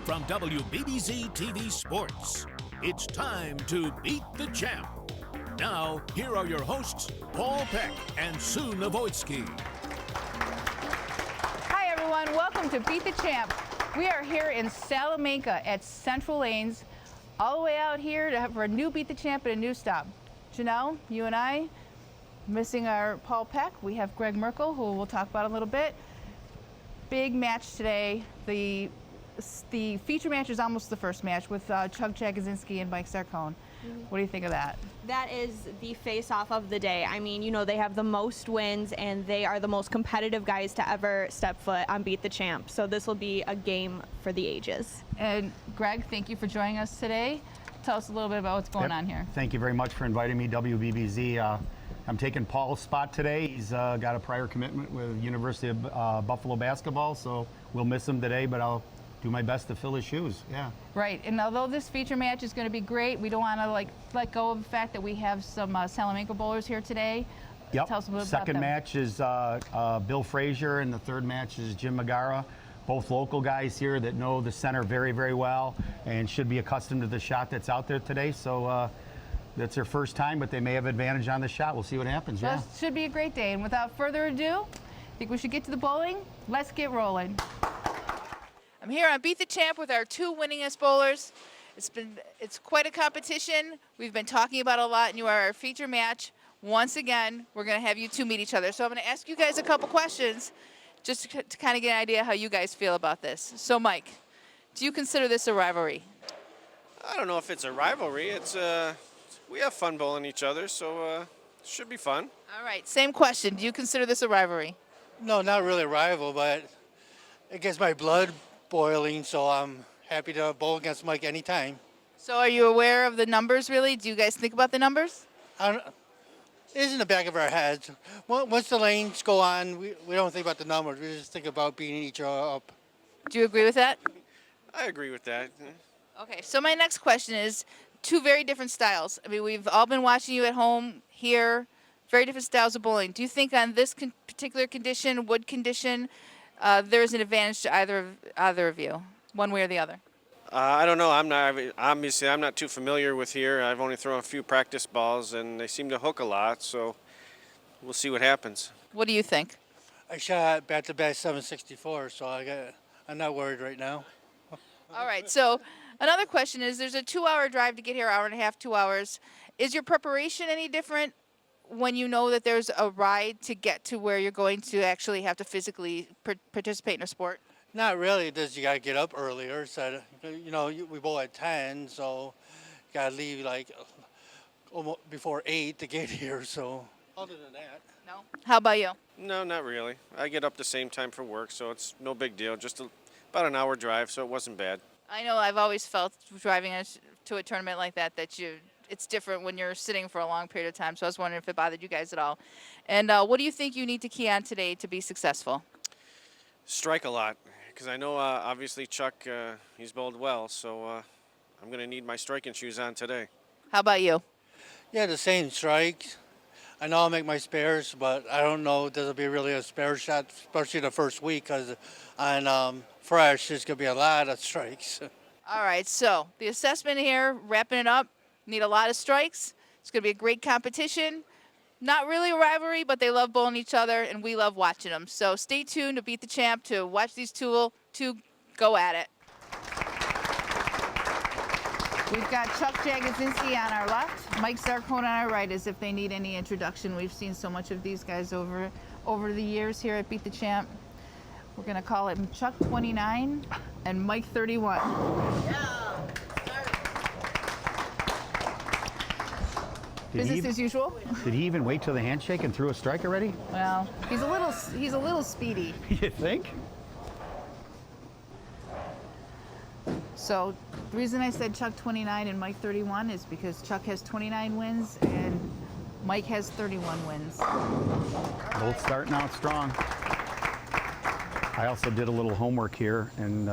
from WBBZ-TV Sports, it's time to Beat the Champ. Now, here are your hosts, Paul Peck and Sue Novoitsky. Hi, everyone. Welcome to Beat the Champ. We are here in Salamanca at Central Lanes, all the way out here for a new Beat the Champ and a new stop. Janelle, you and I, missing our Paul Peck. We have Greg Merkel, who we'll talk about in a little bit. Big match today. The feature match is almost the first match with Chuck Jagodzinski and Mike Zarcone. What do you think of that? That is the face-off of the day. I mean, you know, they have the most wins, and they are the most competitive guys to ever step foot on Beat the Champ. So this will be a game for the ages. And Greg, thank you for joining us today. Tell us a little bit about what's going on here. Thank you very much for inviting me, WBBZ. I'm taking Paul's spot today. He's got a prior commitment with University of Buffalo basketball, so we'll miss him today, but I'll do my best to fill his shoes. Yeah. Right, and although this feature match is going to be great, we don't want to let go of the fact that we have some Salamanca bowlers here today. Yep. Tell us a little Second about them. match is Bill Frazier, and the third match is Jim Magara. Both local guys here that know the center very, very well and should be accustomed to the shot that's out there today. So that's their first time, but they may have advantage on the shot. We'll see what happens. Well, Yeah. it should be a great day. And without further ado, I think we should get to the bowling. Let's get rolling. I'm here on Beat the Champ with our two winningest bowlers. It's quite a competition. We've been talking about a lot, and you are our feature match. Once again, we're going to have you two meet each other. So I'm going to ask you guys a couple questions just to kind of get an idea how you guys feel about this. So, Mike, do you consider this a rivalry? I don't know if it's a rivalry. It's we have fun bowling each other, so it should be fun. All right, same question. Do you consider this a rivalry? No, not really a rival, but it gets my blood boiling, so I'm happy to bowl against Mike anytime. So are you aware of the numbers, really? Do you guys think about the numbers? It is in the back of our heads. Once the lanes go on, we don't think about the numbers. We just think about beating each other up. Do you agree with that? I agree with that. Okay, so my next question is two very different styles. I mean, we've all been watching you at home here, very different styles of bowling. Do you think on this particular condition, wood condition, there's an advantage to either of you, one way or the other? I don't know. I'm not too familiar with here. I've only thrown a few practice balls, and they seem to hook a lot, so we'll see what happens. What do you think? I shot bat-to-bat 764, so I'm not worried right now. All right, so another question is, there's a 2-hour drive to get here, hour and a half, 2 hours. Is your preparation any different when you know that there's a ride to get to where you're going to actually have to physically participate in a sport? Not really. You got to get up earlier. So, we bowl at 10, so you got to leave like almost before 8 to get here. So other than that. No? How about you? No, not really. I get up the same time for work, so it's no big deal. Just about an hour drive, so it wasn't bad. I know I've always felt driving to a tournament like that it's different when you're sitting for a long period of time, so I was wondering if it bothered you guys at all. And what do you think you need to key on today to be successful? Strike a lot, because I know obviously Chuck, he's bowled well, so I'm going to need my striking shoes on today. How about you? Yeah, the same strike. I know I'll make my spares, but I don't know if there'll be really a spare shot, especially the first week, because on fresh, there's going to be a lot of strikes. All right, so the assessment here, wrapping it up, need a lot of strikes. It's going to be a great competition. Not really a rivalry, but they love bowling each other, and we love watching them. So stay tuned to Beat the Champ to watch these two go at it. We've got Chuck Jagodzinski on our left, Mike Zarcone on our right, as if they need any introduction. We've seen so much of these guys over the years here at Beat the Champ. We're going to call it Chuck 29 and Mike 31. Yeah. Business as usual. Did he even wait till the handshake and threw a strike already? Well, he's a little speedy. You think? So the reason I said Chuck 29 and Mike 31 is because Chuck has 29 wins and Mike has 31 wins. Both starting out strong. I also did a little homework here, and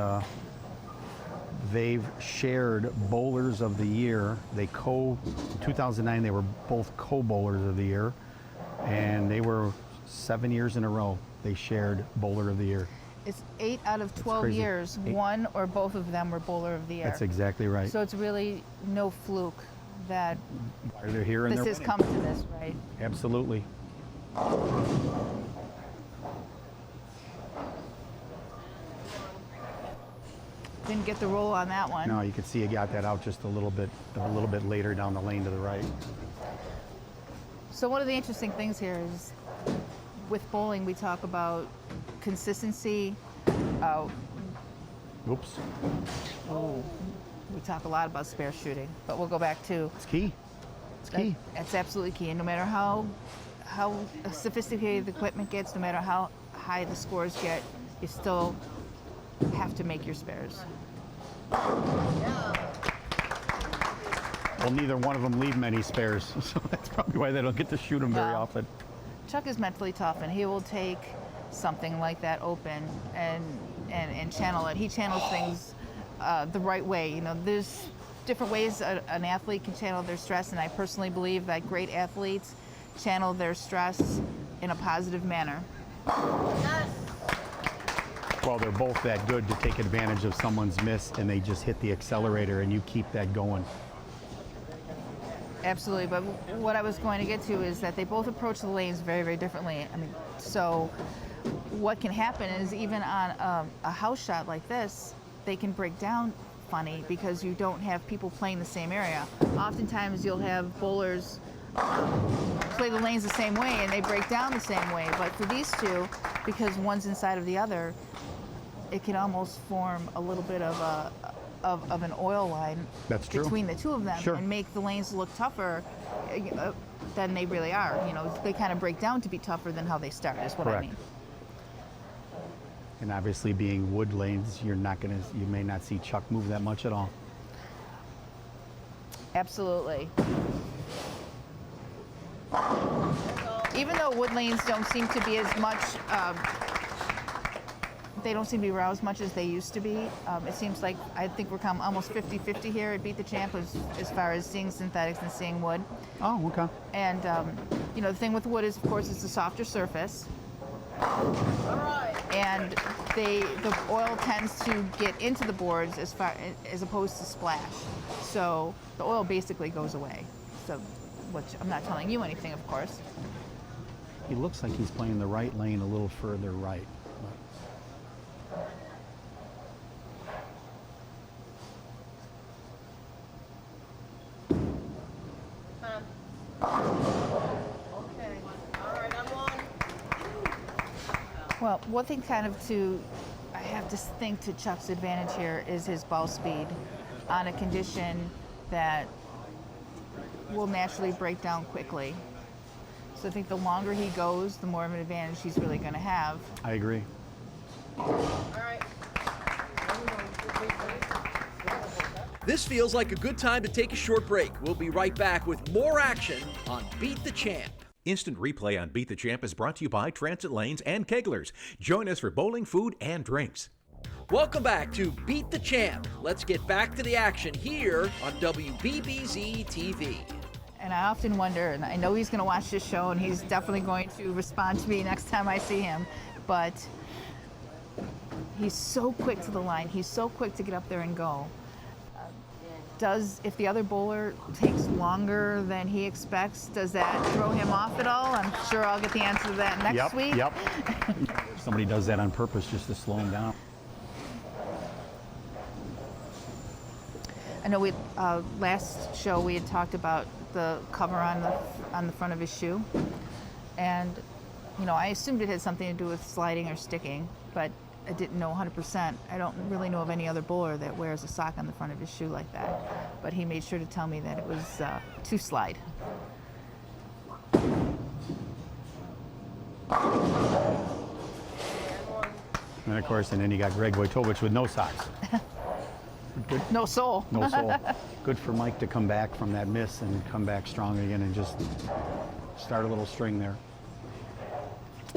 they've shared bowlers of the year. In 2009, they were both co-bowlers of the year, and they were 7 years in a row. They shared bowler of the year. it's 8 out of 12 crazy. years, one or both of them were bowler of the year. That's exactly right. So it's really no fluke that Why they're here and this they're has winning. come to this, right? Absolutely. Didn't get the roll on that one. No, you can see he got that out just a little bit later down the lane to the right. So one of the interesting things here is with bowling, we talk about consistency. Oops. We talk a lot about spare shooting, but we'll go back to It's key. It's key. That's absolutely key. And no matter how sophisticated the equipment gets, no matter how high the scores get, you still have to make your spares. Well, neither one of them leave many spares, so that's probably why they don't get to shoot them very Well, often. Chuck is mentally tough, and he will take something like that open and channel it. He channels things the right way. You know, there's different ways an athlete can channel their stress, and I personally believe that great athletes channel their stress in a positive manner. Well, they're both that good to take advantage of someone's miss, and they just hit the accelerator, and you keep that going. Absolutely, but what I was going to get to is that they both approach the lanes very, very differently. I mean, so what can happen is even on a house shot like this, they can break down funny because you don't have people playing the same area. Oftentimes you'll have bowlers play the lanes the same way and they break down the same way, but for these two, because one's inside of the other, it can almost form a little bit of an oil line That's true. between the two of them. Sure. And make the lanes look tougher than they really are. You know, they kind of break down to be tougher than how they start, is what I Correct. mean. And obviously, being wood lanes, you may not see Chuck move that much at all. Absolutely. Even though wood lanes don't seem to be as much, they don't seem to be around as much as they used to be. It seems like I think we're almost 50-50 here at Beat the Champ as far as seeing synthetics and seeing wood. Oh, okay. And you know, the thing with wood is, of course, it's a softer surface. And the oil tends to get into the boards as opposed to splash. So the oil basically goes away. So, which I'm not telling you anything, of course. He looks like he's playing the right lane a little further right. Well, one thing I have to think to Chuck's advantage here is his ball speed on a condition that will naturally break down quickly. So I think the longer he goes, the more of an advantage he's really going to have. I agree. This feels like a good time to take a short break. We'll be right back with more action on Beat the Champ. Instant replay on Beat the Champ is brought to you by Transit Lanes and Keglers. Join us for bowling, food, and drinks. Welcome back to Beat the Champ. Let's get back to the action here on WBBZ-TV. And I often wonder, and I know he's going to watch this show, and he's definitely going to respond to me next time I see him, but he's so quick to the line. He's so quick to get up there and go. If the other bowler takes longer than he expects, does that throw him off at all? I'm sure I'll get the answer to that next week. Yep. Somebody does that on purpose just to slow him down. I know last show we had talked about the cover on the front of his shoe, and you know, I assumed it had something to do with sliding or sticking, but I didn't know 100%. I don't really know of any other bowler that wears a sock on the front of his shoe like that, but he made sure to tell me that it was to slide. And of course, and then you got Greg Wojtowicz with no socks. Good. No soul. No soul. Good for Mike to come back from that miss and come back strong again and just start a little string there.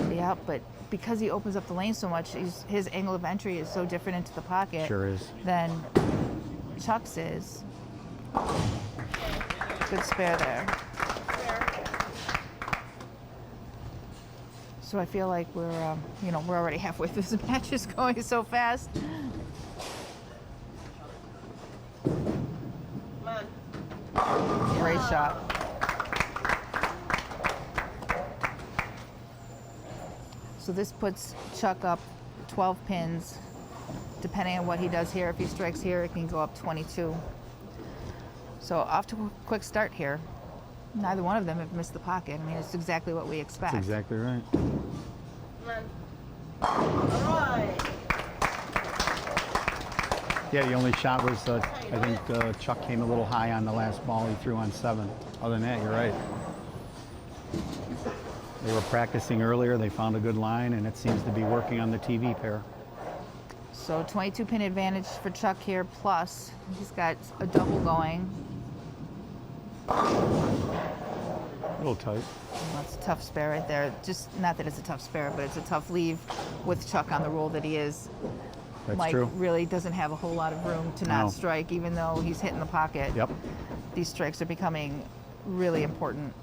Yeah, but because he opens up the lane so much, his angle of entry is so different into the pocket Sure is. than Chuck's is. Good spare there. So I feel like we're, we're already halfway through this match. It's going so fast. Great shot. So this puts Chuck up 12 pins. Depending on what he does here, if he strikes here, it can go up 22. So off to a quick start here. Neither one of them have missed the pocket. I mean, it's exactly what we expect. That's exactly right. Yeah, the only shot was, I think Chuck came a little high on the last ball he threw on 7. Other than that, you're right. They were practicing earlier, they found a good line, and it seems to be working on the TV pair. So 22 pin advantage for Chuck here, plus he's got a double going. A little tight. Well, it's a tough spare right there. Just not that it's a tough spare, but it's a tough leave with Chuck on the roll that he is. That's Mike true. really doesn't have a whole lot of room to not No. strike, even though he's hitting the pocket. Yep. These strikes are becoming really important.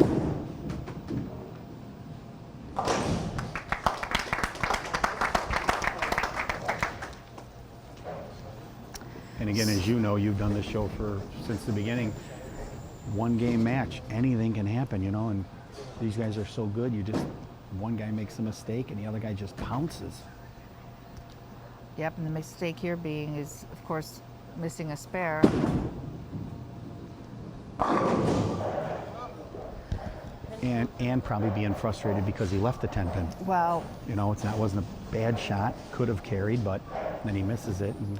And again, as you know, you've done this show since the beginning. One game match, anything can happen, and these guys are so good. One guy makes a mistake and the other guy just pounces. Yep, and the mistake here being is, of course, missing a spare. And probably being frustrated because he left the 10 pin. Well, It wasn't a bad shot, could have carried, but then he misses it. And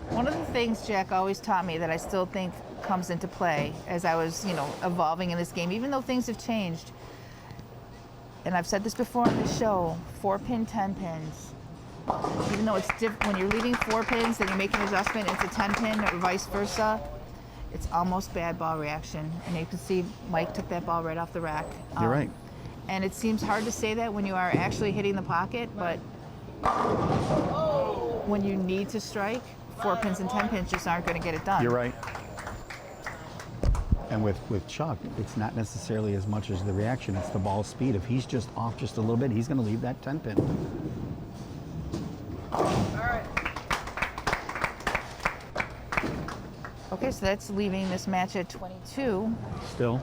one of the things Jack always taught me that I still think comes into play as I was, evolving in this game, even though things have changed, and I've said this before on the show, 4-pin, 10 pins. Even though it's different, when you're leaving 4 pins, then you make an adjustment, it's a 10 pin or vice versa, it's almost bad ball reaction. And you can see Mike took that ball right off the rack. You're right. And it seems hard to say that when you are actually hitting the pocket, but when you need to strike, 4 pins and 10 pins just aren't going to get it done. You're right. And with Chuck, it's not necessarily as much as the reaction, it's the ball speed. If he's just off just a little bit, he's going to leave that 10 pin. Okay, so that's leaving this match at 22. Still.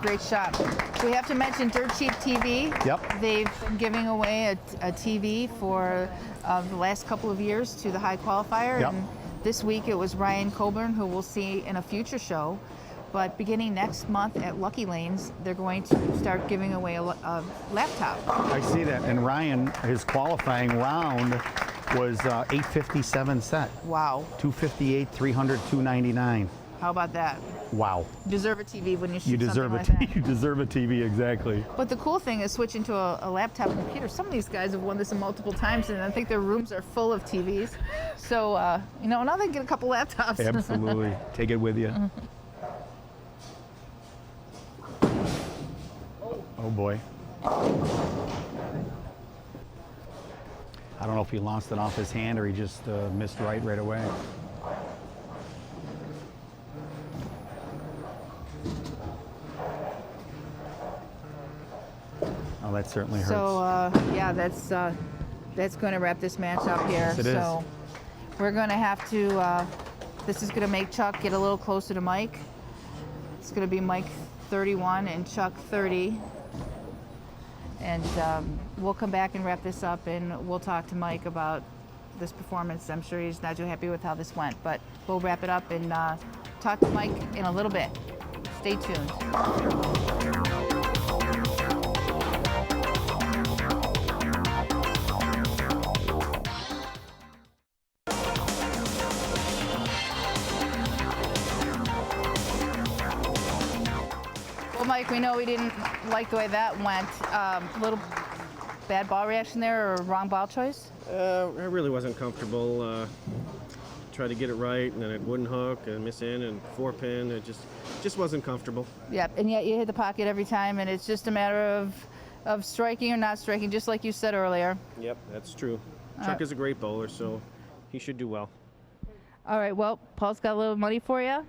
Great shot. So we have to mention Dirt Cheap TV. Yep. They've been giving away a TV for the last couple of years to the high qualifier. Yep. And this week it was Ryan Coburn, who we'll see in a future show. But beginning next month at Lucky Lanes, they're going to start giving away a laptop. I see that. And Ryan, his qualifying round was 857 set. Wow. 258, 300, 299. How about that? Wow. Deserve a TV when you shoot You deserve something like that. You deserve a TV, exactly. But the cool thing is switching to a laptop computer. Some of these guys have won this multiple times, and I think their rooms are full of TVs. So, now they get a couple laptops. Absolutely. Take it with you. Oh boy. I don't know if he lost it off his hand or he just missed right away. Oh, that certainly hurts. So, that's going to wrap this match up here. Yes, it is. So we're going to have to, this is going to make Chuck get a little closer to Mike. It's going to be Mike 31 and Chuck 30. And we'll come back and wrap this up, and we'll talk to Mike about this performance. I'm sure he's not too happy with how this went, but we'll wrap it up and talk to Mike in a little bit. Stay tuned. Well, Mike, we know we didn't like the way that went. A little bad ball reaction there, or wrong ball choice? I really wasn't comfortable. Tried to get it right, and then it wouldn't hook, and miss in, and 4-pin. It just wasn't comfortable. Yep, and yet you hit the pocket every time, and it's just a matter of striking or not striking, just like you said earlier. Yep, that's true. Chuck is a great bowler, so he should do well. All right, well, Paul's got a little money for you.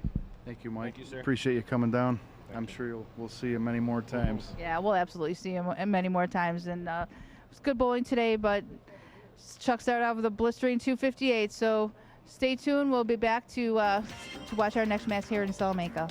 Thank you, Mike. Thank you, sir. Appreciate you coming down. I'm sure we'll see you many more times. Yeah, we'll absolutely see him many more times. And it was good bowling today, but Chuck started out with a blistering 258. So stay tuned. We'll be back to watch our next match here in Salamanca.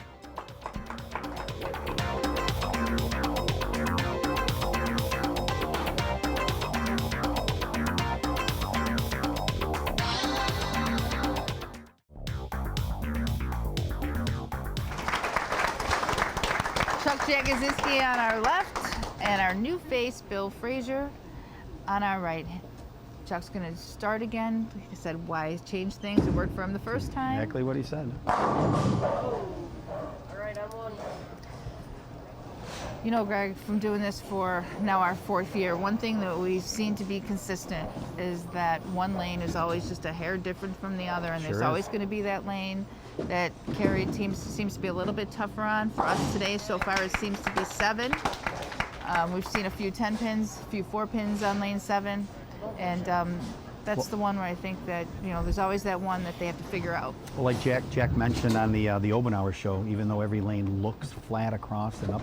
Jagodzinski on our left, and our new face, Bill Frazier, on our right. Chuck's going to start again. Like I said, why change things? It worked for him the first time. Exactly what he said. All right, I'm on. You know, Greg, from doing this for now our 4th year, one thing that we've seen to be consistent is that one lane is always just a hair different from the other, and Sure there's is. always going to be that lane that Carrie seems to be a little bit tougher on. For us today, so far, it seems to be 7. We've seen a few 10 pins, a few 4 pins on lane 7, and that's the one where I think that, you know, there's always that one that they have to figure out. Well, like Jack mentioned on the Obenauer show, even though every lane looks flat across and up,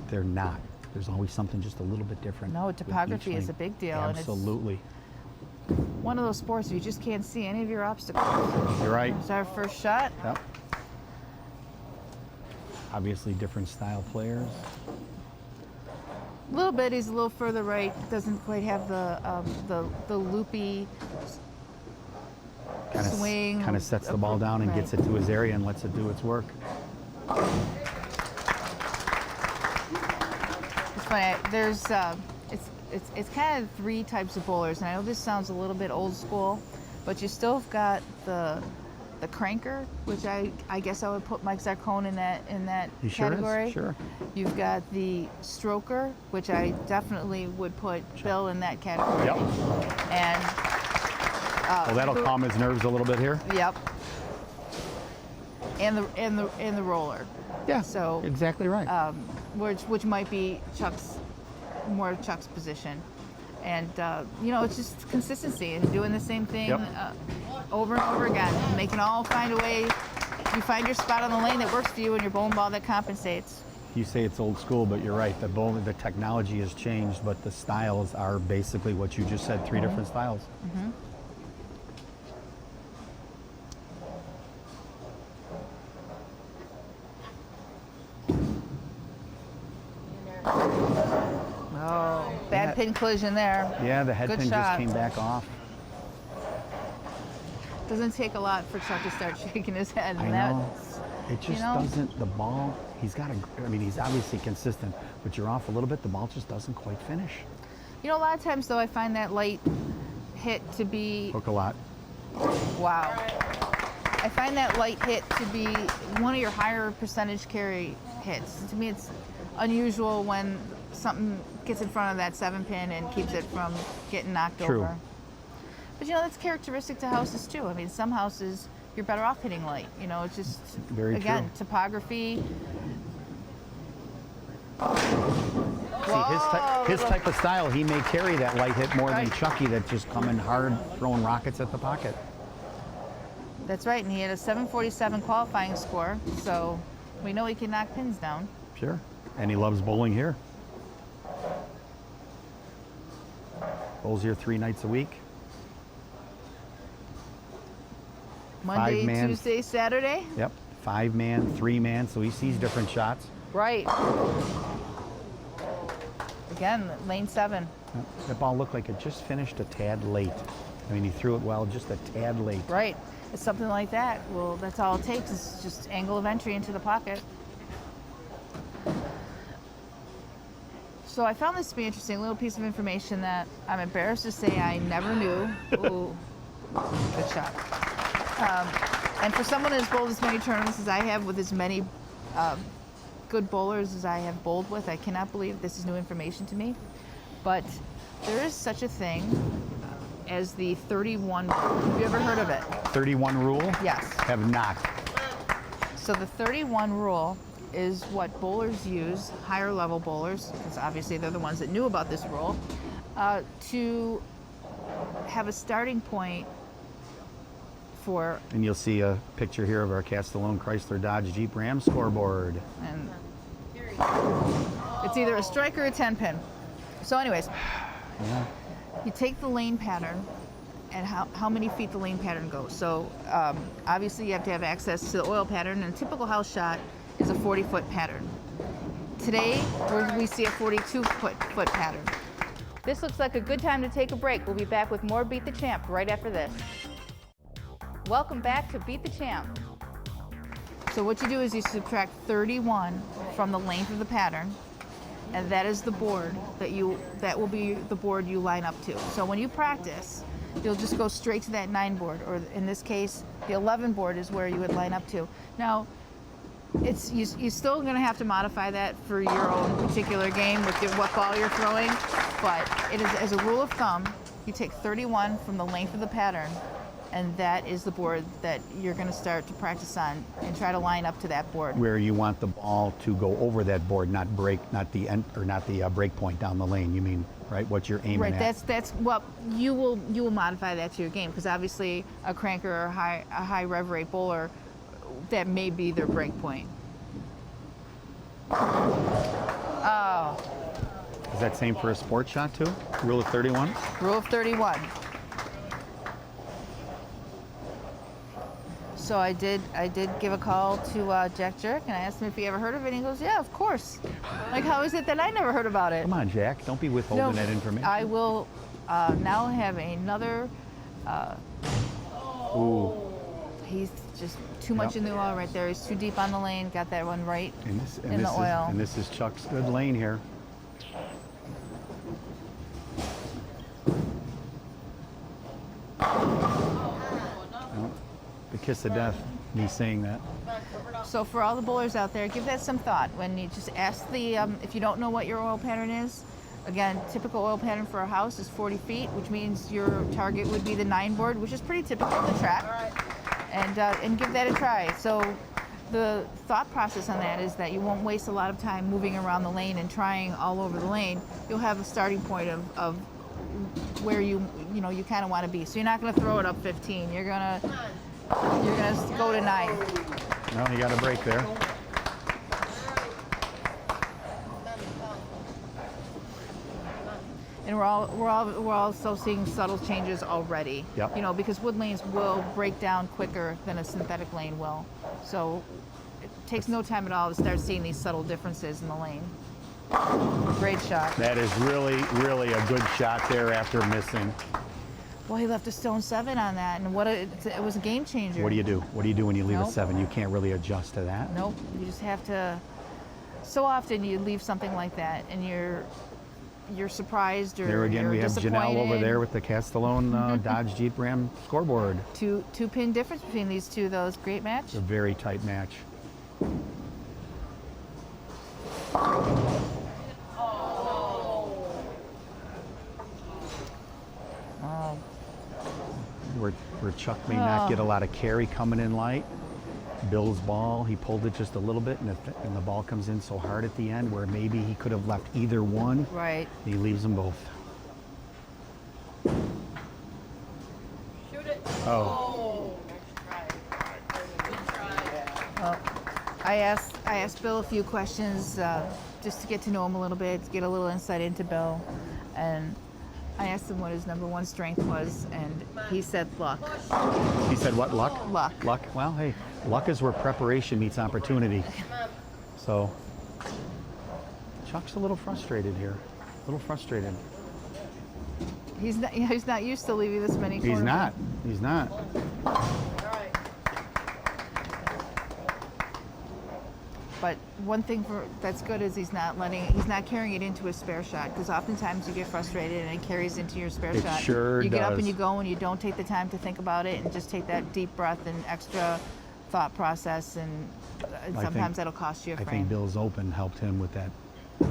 they're not. There's always something just a little bit different. No, with topography each is lane. a big deal. Absolutely. And it's one of those sports where you just can't see any of your obstacles. You're right. It's our first shot. Yep. Obviously different style players. A little bit. He's a little further right. Doesn't quite have the loopy swing. Kind of sets the ball down and gets it to his area and lets it do its work. It's funny. There's it's kind of 3 types of bowlers, and I know this sounds a little bit old school, but you still have got the cranker, which I guess I would put Mike Zarcone in that He sure category. is, sure. You've got the stroker, which I definitely would put Bill in that category. Yep. And Well, that'll calm his nerves a little bit here. Yep. And the roller. Yeah. So exactly right. which might be Chuck's position. And you know, it's just consistency and doing the same thing over and over again, and they can all find a way. You find your spot on the lane that works for you, and your bowling ball that compensates. You say it's old school, but you're right. The technology has changed, but the styles are basically what you just said, 3 different styles. Mm-hmm. Oh, bad pin collision there. Yeah, the head Good pin shot. just came back off. Doesn't take a lot for Chuck to start shaking his head. I And know. that's, It just you know, doesn't, the ball, he's obviously consistent, but you're off a little bit, the ball just doesn't quite finish. You know, a lot of times though, I find that light hit to be, Hook a lot. wow. I find that light hit to be one of your higher percentage carry hits. To me, it's unusual when something gets in front of that 7 pin and keeps it from getting knocked True. over. But you know, that's characteristic to houses too. I mean, some houses, you're better off hitting light. You know, it's just, Very again, true. topography. See, his type of style, he may carry that light hit more than Right. Chucky that's just coming hard, throwing rockets at the pocket. That's right, and he had a 747 qualifying score, so we know he can knock pins down. Sure. And he loves bowling here. Bowls here 3 nights a week. Monday, 5-man. Tuesday, Saturday. Yep. 5-man, 3-man, so he sees different shots. Right. Again, lane 7. That ball looked like it just finished a tad late. I mean, he threw it well, just a tad late. Right. It's something like that. Well, that's all it takes is just angle of entry into the pocket. So I found this to be interesting, a little piece of information that I'm embarrassed to say I never knew. Ooh, good shot. And for someone who's bowled as many tournaments as I have, with as many good bowlers as I have bowled with, I cannot believe this is new information to me. But there is such a thing as the 31 rule. Have you ever heard of it? 31 rule? Yes. Have not. So the 31 rule is what bowlers use, higher level bowlers, because obviously they're the ones that knew about this rule, to have a starting point for. And you'll see a picture here of our Castellone Chrysler Dodge Jeep Ram scoreboard. And it's either a strike or a 10-pin. So anyways, you take the lane pattern and how many feet the lane pattern goes. So obviously you have to have access to the oil pattern, and a typical house shot is a 40-foot pattern. Today, we see a 42-foot pattern. This looks like a good time to take a break. We'll be back with more Beat the Champ right after this. Welcome back to Beat the Champ. So what you do is you subtract 31 from the length of the pattern, and that is the board that will be the board you line up to. So when you practice, you'll just go straight to that 9 board, or in this case, the 11 board is where you would line up to. Now, you're still going to have to modify that for your own particular game with what ball you're throwing, but it is, as a rule of thumb, you take 31 from the length of the pattern, and that is the board that you're going to start to practice on and try to line up to that board. Where you want the ball to go over that board, not the break point down the lane. You mean, right? What you're aiming at. Right. That's what you will modify that to your game, because obviously a cranker or a high rev rate bowler, that may be their break point. Oh. Is that same for a sports shot too? Rule of 31? Rule of 31. So I did give a call to Jack Jurek, and I asked him if he ever heard of it, and he goes, yeah, of course. Like, how is it that I never heard about it? Come on, Jack. Don't be withholding that information. I will now have another. Ooh. He's just too much in the oil right there. He's too deep on the lane. Got that one right in the oil. And this is Chuck's good lane here. The kiss of death, me saying that. So for all the bowlers out there, give that some thought. When you just ask if you don't know what your oil pattern is, again, typical oil pattern for a house is 40 feet, which means your target would be the 9 board, which is pretty typical of the track. And give that a try. So the thought process on that is that you won't waste a lot of time moving around the lane and trying all over the lane. You'll have a starting point of where you kind of want to be. So you're not going to throw it up 15. You're gonna go to 9. Well, you got a break there. And we're also seeing subtle changes already. Yep. Because wood lanes will break down quicker than a synthetic lane will. So it takes no time at all to start seeing these subtle differences in the lane. Great shot. That is really, really a good shot there after missing. Well, he left a stone 7 on that, and it was a game changer. What do you do? What do you do when you leave Nope. a 7? You can't really adjust to that. Nope. You just have to. So often you leave something like that, and you're surprised or there again, you're we have Janelle over disappointed. there with the Castellone Dodge Jeep Ram scoreboard. Two pin difference between these two, though. It's a great match. It's a very tight match. Oh. Where Chuck may not get a lot of carry coming in light. Bill's ball, he pulled it just a little bit, and the ball comes in so hard at the end where maybe he could have left either one. Right. He leaves them both. Shoot it. Oh. Well, I asked Bill a few questions just to get to know him a little bit, to get a little insight into Bill, and I asked him what his number 1 strength was, and he said luck. He said what? Luck? Luck. Luck. Well, hey, luck is where preparation meets opportunity. So, Chuck's a little frustrated here. A little frustrated. He's not used to leaving this many corners. He's not. But one thing that's good is he's not carrying it into a spare shot, because oftentimes you get frustrated and it carries into your spare shot. It sure You get up does. and you go and you don't take the time to think about it and just take that deep breath and extra thought process, and sometimes that'll cost you a frame. I think Bill's open helped him with that, the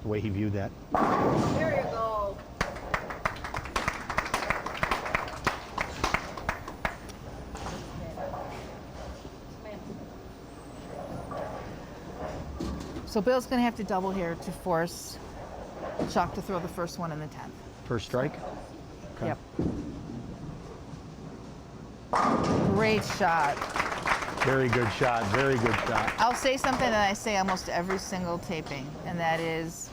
way he viewed that. There you go. So Bill's going to have to double here to force Chuck to throw the first one in the 10th. First strike? Okay. Yep. Great shot. Very good shot. Very good shot. I'll say something that I say almost every single taping, and that is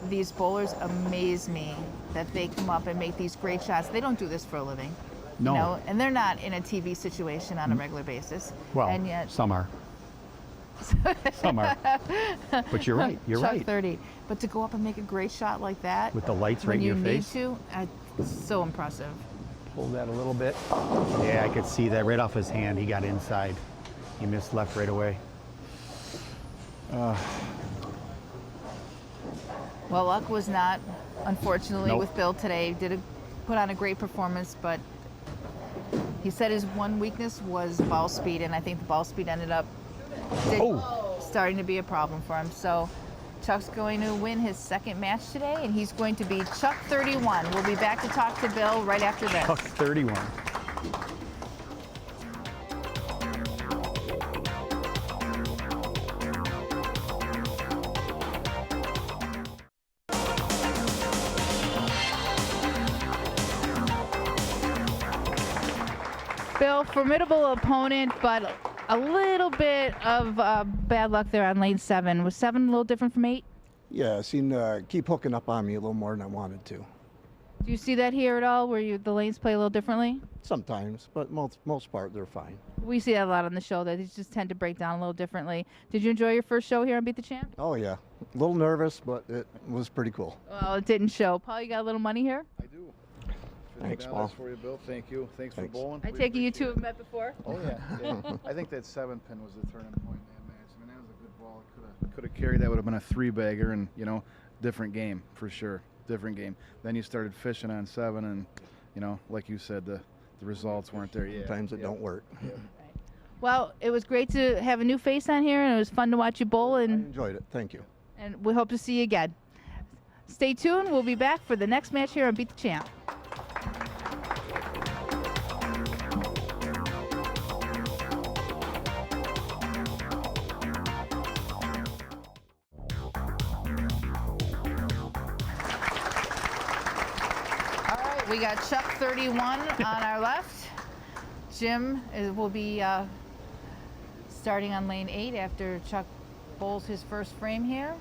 these bowlers amaze me that they come up and make these great shots. They don't do this for a living. No. You know, and they're not in a TV situation on a regular basis. Well, and yet, some are. Some are. But you're right. You're Chuck right. 30. But to go up and make a great shot like that With the lights right when in you your need face. to, so impressive. Pull that a little bit. Yeah, I could see that right off his hand. He got inside. He missed left right away. Well, luck was not, unfortunately, Nope. with Bill today. Put on a great performance, but he said his one weakness was ball speed, and I think the ball speed ended up starting to be a problem for him. So Chuck's going to win his second match today, and he's going to be Chuck 31. We'll be back to talk to Bill right after this. Chuck 31. Bill, formidable opponent, but a little bit of bad luck there on lane 7. Was 7 a little different from 8? Yeah, seemed to keep hooking up on me a little more than I wanted to. Do you see that here at all, where the lanes play a little differently? Sometimes, but most part they're fine. We see that a lot on the show, that these just tend to break down a little differently. Did you enjoy your first show here on Beat the Champ? Oh yeah, a little nervous, but it was pretty cool. Well, it didn't show. Paul, you got a little money here? I do. Thanks, $50 Paul. for you, Bill. Thank you. Thanks for Thanks. bowling. I We take it you appreciate two have met before? Oh yeah, yeah. I think that 7-pin was the turning point in that match. I mean, that was a good ball. Could have carried. That would have been a 3-bagger, and different game for sure. Different game. Then you started fishing on 7, and like you said, the results weren't there yet. Sometimes it don't work. Well, it was great to have a new face on here, and it was fun to watch you bowl, I and enjoyed it. Thank you. we hope to see you again. Stay tuned. We'll be back for the next match here on Beat the Champ. We got Chuck 31 on our left. Jim will be starting on lane 8 after Chuck bowls his first frame here.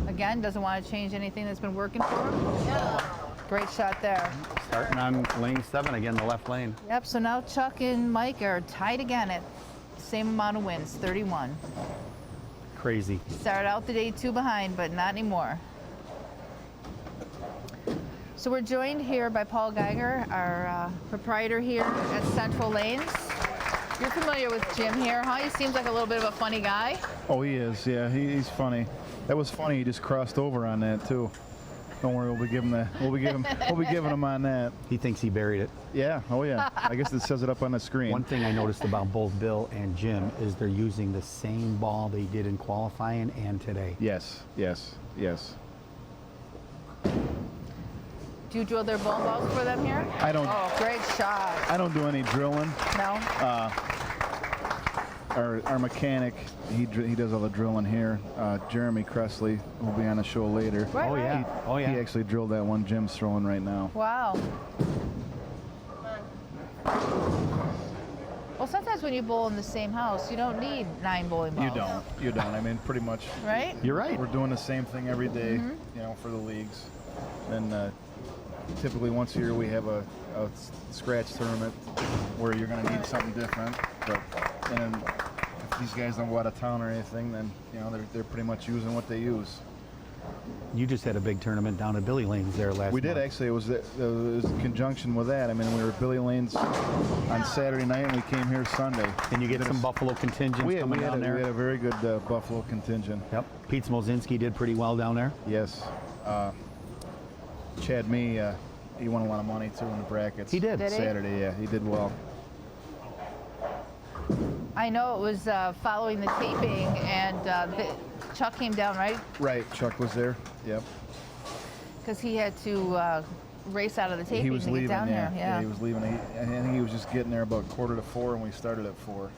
Again, doesn't want to change anything that's been working for him. Yeah. Great shot there. Starting on lane 7 again, the left lane. Yep, so now Chuck and Mike are tied again at the same amount of wins, 31. Crazy. Started out the day 2 behind, but not anymore. So we're joined here by Paul Geiger, our proprietor here at Central Lanes. You're familiar with Jim here, huh? He seems like a little bit of a funny guy. Oh, he is. Yeah, he's funny. That was funny. He just crossed over on that too. Don't worry, we'll be giving him on that. He thinks he buried it. Yeah. Oh yeah. I guess it says it up on the screen. One thing I noticed about both Bill and Jim is they're using the same ball they did in qualifying and today. Yes. Yes. Yes. Do you drill their bowling balls for them here? I don't. Oh, great shot. I don't do any drilling. No? Our mechanic, he does all the drilling here. Jeremy Cressley will be on the show later. Right, Oh, yeah. Oh, yeah. He actually drilled that one Jim's throwing right now. Wow. Well, sometimes when you bowl in the same house, you don't need 9 bowling balls. You don't. I mean, pretty much. Right? You're right. We're doing the same thing every day, Mm-hmm. for the leagues. And typically once a year we have a scratch tournament where you're going to need something different. And if these guys don't go out of town or anything, then they're pretty much using what they use. You just had a big tournament down at Billy Lane's there last We did month. actually. It was in conjunction with that. I mean, we were at Billy Lane's on Saturday night, and we came here Sunday. And you get some Buffalo contingents coming down there. We had a very good Buffalo contingent. Yep. Pete Smolzinski did pretty well down there. Yes. Chad Mee, he won a lot of money too in the brackets. He did. Did he? Saturday, yeah, he did well. I know it was following the taping, and Chuck came down, right? Right, Chuck was there. Yep. Because he had to race out of the taping He was to leaving. get down here. Yeah, he was leaving. I think he was just getting there about 3:45, and we started at 4.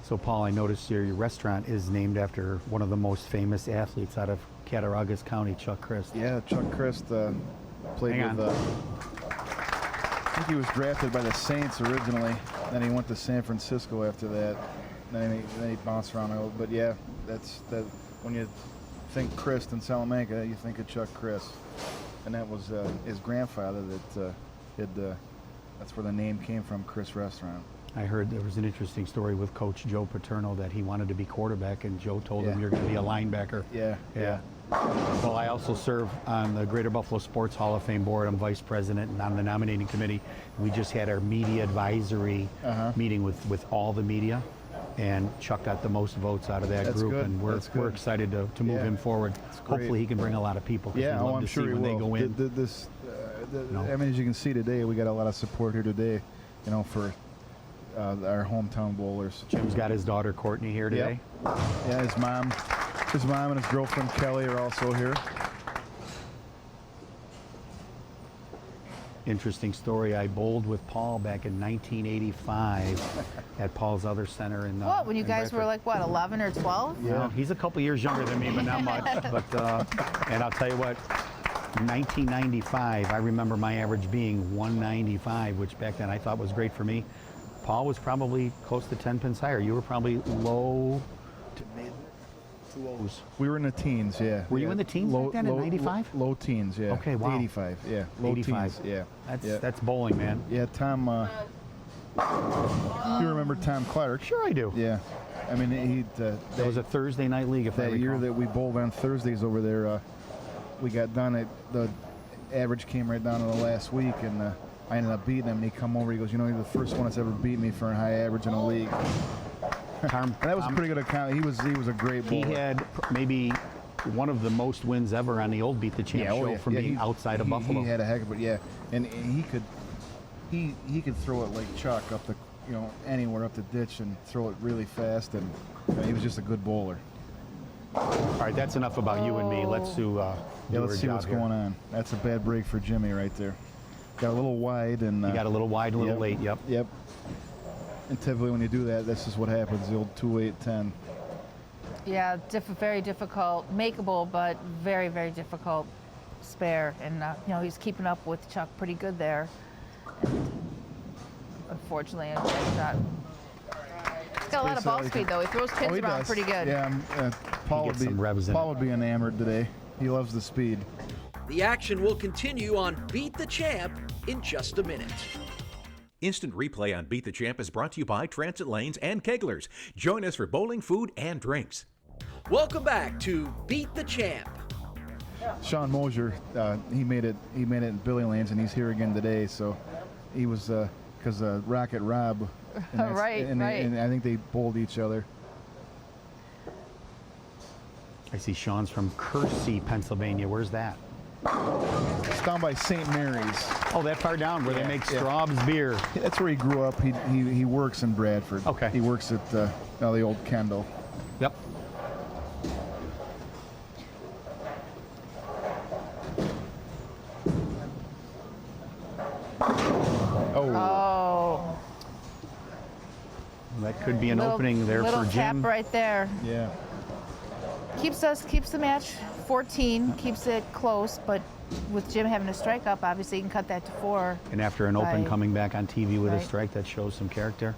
So, Paul, I noticed your restaurant is named after one of the most famous athletes out of Cattaraugus County, Chuck Christ. Yeah, Chuck Christ played Hang with. on. think he was drafted by the Saints originally. Then he went to San Francisco after that. Then he bounced around a little. But yeah, that's when you think Chris and Salamanca, you think of Chuck Chris, and that was his grandfather that's where the name came from, Chris Restaurant. I heard there was an interesting story with Coach Joe Paterno that he wanted to be quarterback, and Joe told him, "You're going to be a linebacker." Yeah. Well, I also serve on the Greater Buffalo Sports Hall of Fame board. I'm vice president and on the nominating committee. We just had our media advisory meeting with all the media, and Chuck got the most votes out of that group, good. and we're excited to move him forward. Hopefully, he can bring a lot of people. Yeah, love I'm to sure see he when will. they go in. I mean, as you can see today, we got a lot of support here today. You know, for our hometown bowlers. Jim's got his daughter Courtney here today. Yep. Yeah, his mom and his girlfriend Kelly are also here. Interesting story. I bowled with Paul back in 1985 at Paul's other center in. What? When you in guys were Bradford. like what, 11 or 12? Yeah, he's a couple years younger than me, but not much. But and I'll tell you what. 1995, I remember my average being 195, which back then I thought was great for me. Paul was probably close to 10 pins higher. You were probably low to mid 2Os. We were in the teens, yeah. Were you in the teens back then, in 95? Low teens, yeah. Okay, wow. 85, yeah. Low 85. teens, yeah. That's bowling, man. Yeah, Tom, you remember Tom Clark? Sure I do. Yeah. I mean, that was a Thursday night league, if I recall. That year that we bowled on Thursdays over there, we got done the average came right down to the last week, and I ended up beating him, and he come over, he goes, you know, you're the first one that's ever beat me for a high average in a league. And that was a pretty good account. He was a great bowler. He had maybe one of the most wins ever on the old Beat the Champ show from being outside of Buffalo. He had a heck of it, yeah. And he could throw it like Chuck up the, you know, anywhere up the ditch and throw it really fast, and he was just a good bowler. All right, that's enough about you and me. Let's do let's see what's going on. That's a bad break for Jimmy right there. Got a little wide, and you got a little wide, a little late. Yep. And typically when you do that, this is what happens. The old 2-8-10. Yeah, very difficult, makeable, but very, very difficult spare. And you know, he's keeping up with Chuck pretty good there. And unfortunately, it's not. He's got a lot of ball speed, though. He throws pins around pretty good. Yeah, Paul would be enamored today. He loves the speed. The action will continue on Beat the Champ in just a minute. Instant replay on Beat the Champ is brought to you by Transit Lanes and Keglers. Join us for bowling, food, and drinks. Welcome back to Beat the Champ. Sean Mosier, he made it in Billy Lanes, and he's here again today. So he was because Rocket Rob, right. And I think they bowled each other. I see Sean's from Kersey, Pennsylvania. Where's that? It's down by St. Mary's. Oh, that far down where they make Straub's beer. That's where he grew up. He works in Bradford. Okay. He works at the old Kendall. Yep. Oh. That could be an opening there for Jim. Little tap right there. Yeah. Keeps the match 14, keeps it close, but with Jim having a strike up, obviously he can cut that to 4. And after an open Right. coming back on TV with a Right. strike, that shows some character.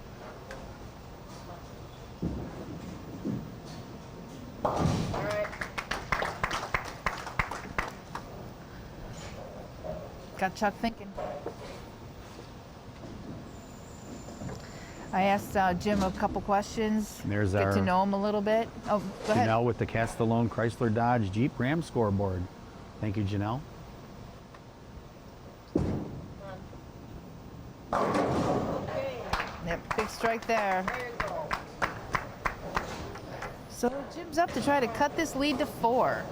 Got Chuck thinking. I asked Jim a couple questions. There's Get our to know him a little bit. Oh, go ahead. Janelle with the Castellone Chrysler Dodge Jeep Ram scoreboard. Thank you, Janelle. Yep, big strike there. So Jim's up to try to cut this lead to 4.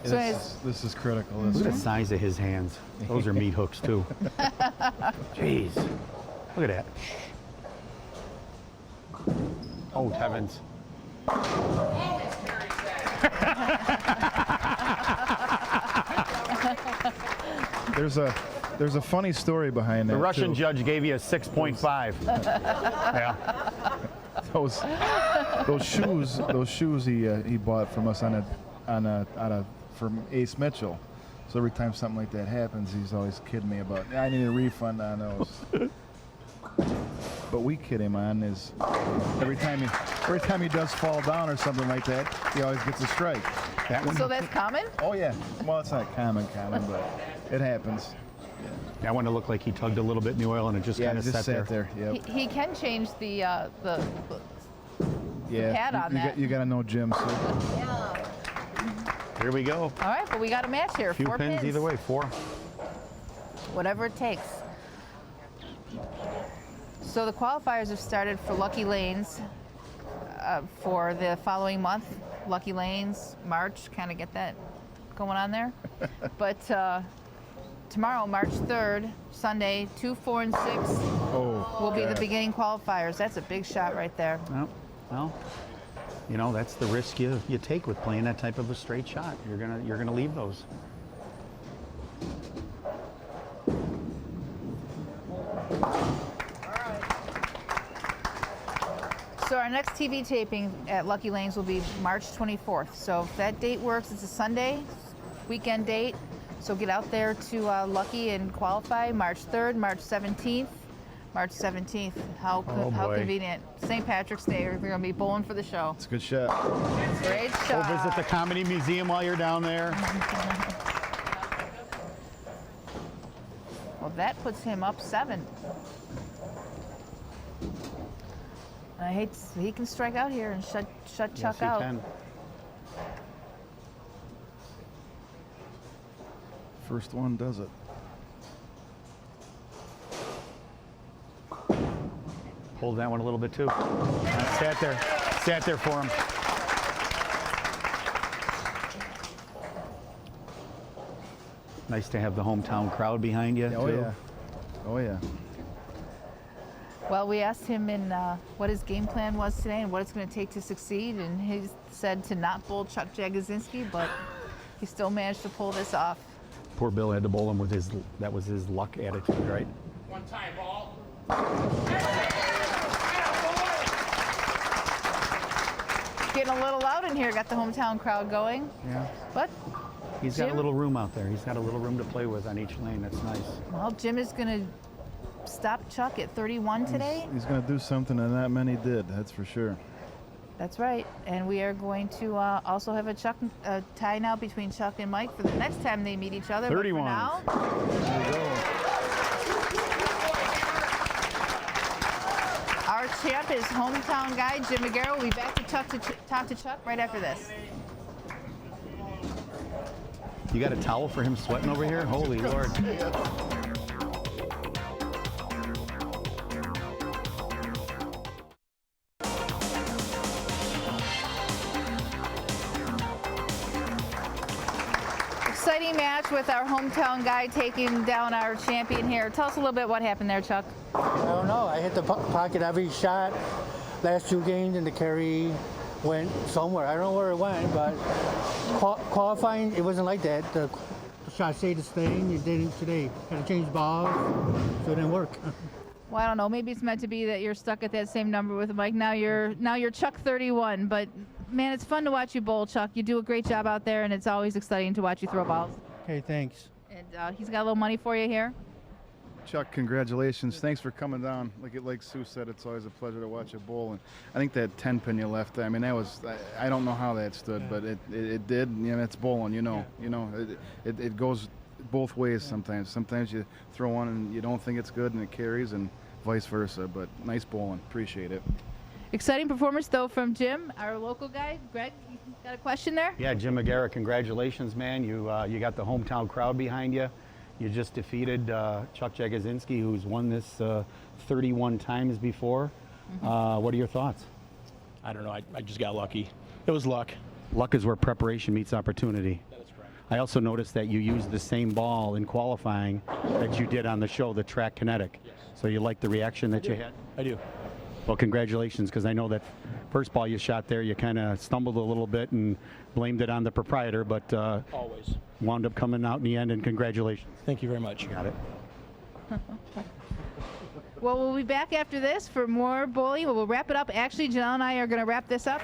So This is critical. Look at the size of his hands. Those are meat hooks, too. Jeez. Look at that. Oh, heavens. There's a funny story behind that. The Russian too. judge gave you a 6.5. Yeah. Those shoes he bought from us from Ace Mitchell. So every time something like that happens, he's always kidding me about, I need a refund on those. But we kid him on is every time he does fall down or something like that, he always gets a strike. That one. So that's common? Oh yeah. Well, it's not common, but it happens. That one looked like he tugged a little bit in the oil and it just kind of sat there. Yep. He can change the pad on that. You got to know Jim. So. Here we go. All right, but we got a match here. Few 4 pins either way. 4. Whatever it takes. So the qualifiers have started for Lucky Lanes for the following month. Lucky Lanes, March, kind of get that going on there. But tomorrow, March 3rd, Sunday, 2, 4, and 6 will be the beginning qualifiers. That's a big shot right there. Well, you know, that's the risk you take with playing that type of a straight shot. You're gonna leave those. So our next TV taping at Lucky Lanes will be March 24th. So if that date works, it's a Sunday, weekend date. So get out there to Lucky and qualify March 3rd, March 17th. March 17th, how convenient. St. Patrick's Day, we're going to be bowling for the show. It's a good shot. Great shot. Go visit the Comedy Museum while you're down there. Well, that puts him up 7. He can strike out here and shut Chuck out. Yes, he can. First one does it. Hold that one a little bit too. Sat there for him. Nice to have the hometown crowd behind you. Oh too. yeah. Oh yeah. Well, we asked him what his game plan was today and what it's going to take to succeed, and he said to not bowl Chuck Jagodzinski, but he still managed to pull this off. Poor Bill had to bowl him with that was his luck attitude, right? One time ball. Getting a little loud in here, got the hometown crowd going. Yeah. But He's got a little room out there. He's got a little room to play with on each lane. That's nice. Well, Jim is going to stop Chuck at 31 today. He's going to do something that not many did, that's for sure. That's right. And we are going to also have a tie now between Chuck and Mike for the next time they meet each other. 31. But for now, There you go. our champ is hometown guy Jim Magara. We'll be back to talk to Chuck right after this. You got a towel for him sweating over here? Holy Lord. Exciting match with our hometown guy taking down our champion here. Tell us a little bit what happened there, Chuck. I don't know. I hit the pocket every shot. Last 2 games and the carry went somewhere. I don't know where it went, but qualifying, it wasn't like that. The shot stayed the same. It didn't today. Had to change balls, so it didn't work. Well, I don't know. Maybe it's meant to be that you're stuck at that same number with Mike. Now you're Chuck 31. But man, it's fun to watch you bowl, Chuck. You do a great job out there, and it's always exciting to watch you throw balls. Okay, thanks. And he's got a little money for you here. Chuck, congratulations. Thanks for coming down. Like Sue said, it's always a pleasure to watch you bowl. And I think that 10 pin you left, I mean, that was, I don't know how that stood, but it did. You know, it's bowling, you know. It goes both ways sometimes. Sometimes you throw one and you don't think it's good and it carries, and vice versa. But nice bowling. Appreciate it. Exciting performance, though, from Jim, our local guy. Greg, you got a question there? Yeah, Jim Magara, congratulations, man. You got the hometown crowd behind you. You just defeated Chuck Jagodzinski, who's won this 31 times before. Mm-hmm. What are your thoughts? I don't know. I just got lucky. It was luck. Luck is where preparation meets opportunity. That is correct. I also noticed that you used the same ball in qualifying that you did on the show, the Track Kinetic. Yes. So you like the reaction that you had? I do. Well, congratulations, because I know that first ball you shot there, you kind of stumbled a little bit and blamed it on the proprietor, but Always. wound up coming out in the end, and congratulations. Thank you very much. Got it. Well, we'll be back after this for more bowling. We'll wrap it up. Actually, Janelle and I are going to wrap this up.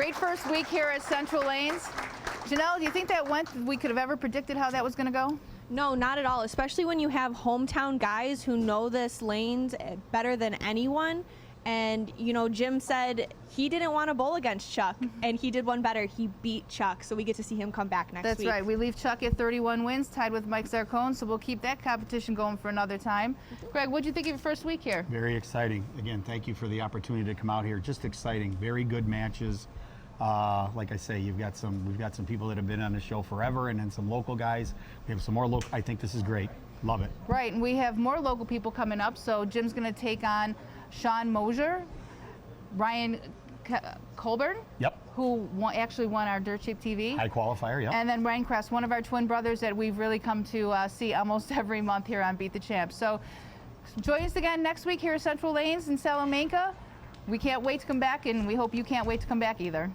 Great first week here at Central Lanes. Janelle, do you think we could have ever predicted how that was going to go? No, not at all, especially when you have hometown guys who know this lanes better than anyone. And, you know, Jim said he didn't want to bowl against Chuck, and he did one better. He beat Chuck, so we get to see him come back next week. That's right. We leave Chuck at 31 wins, tied with Mike Zarcone, so we'll keep that competition going for another time. Greg, what do you think of your first week here? Very exciting. Again, thank you for the opportunity to come out here. Just exciting. Very good matches. Like I say, we've got some people that have been on the show forever, and then some local guys. We have some more local. I think this is great. Love it. Right, and we have more local people coming up. So Jim's going to take on Sean Mosier, Ryan Colburn, who actually won our Dirt Cheap TV. High qualifier, yep. And then Ryan Kress, one of our twin brothers that we've really come to see almost every month here on Beat the Champ. So join us again next week here at Central Lanes in Salamanca. We can't wait to come back, and we hope you can't wait to come back either.